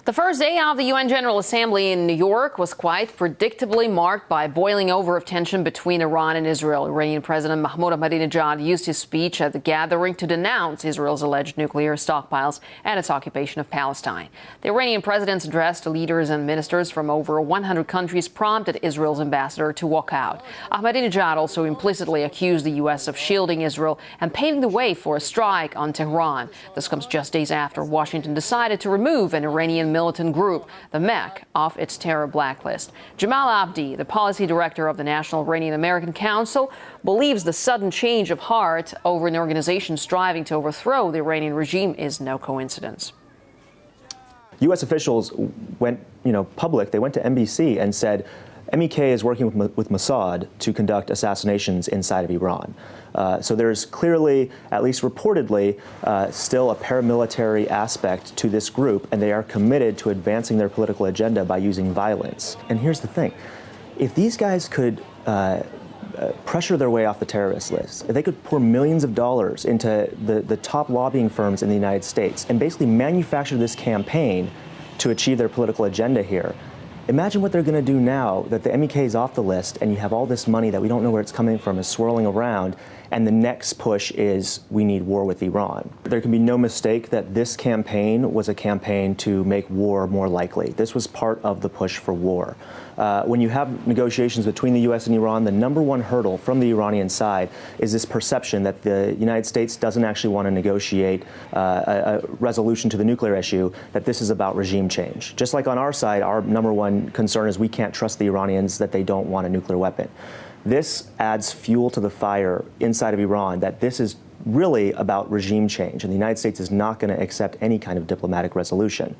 The first day of the UN General Assembly in New York was quite predictably marked by boiling over of tension between Iran and Israel. Iranian President Mahmoud Ahmadinejad used his speech at the gathering to denounce Israel's alleged nuclear stockpiles and its occupation of Palestine. The Iranian president's address to leaders and ministers from over 100 countries prompted Israel's ambassador to walk out. Ahmadinejad also implicitly accused the U.S. of shielding Israel and paving the way for a strike on Tehran. This comes just days after Washington decided to remove an Iranian militant group, the MEC, off its terror blacklist. Jamal Abdi, the policy director of the National Iranian American Council, believes the sudden change of heart over an organization striving to overthrow the Iranian regime is no coincidence. U.S. officials went, public. They went to NBC and said, MEK is working with Mossad to conduct assassinations inside of Iran. So there's clearly, at least reportedly, still a paramilitary aspect to this group, and they are committed to advancing their political agenda by using violence. And here's the thing. If these guys could pressure their way off the terrorist list, if they could pour millions of dollars into the top lobbying firms in the United States and basically manufacture this campaign to achieve their political agenda here, imagine what they're going to do now that the MEK is off the list and you have all this money that we don't know where it's coming from is swirling around, and the next push is we need war with Iran. There can be no mistake that this campaign was a campaign to make war more likely. This was part of the push for war. When you have negotiations between the U.S. and Iran, the number one hurdle from the Iranian side is this perception that the United States doesn't actually want to negotiate a resolution to the nuclear issue, that this is about regime change. Just like on our side, our number one concern is we can't trust the Iranians that they don't want a nuclear weapon. This adds fuel to the fire inside of Iran that this is really about regime change, and the United States is not going to accept any kind of diplomatic resolution.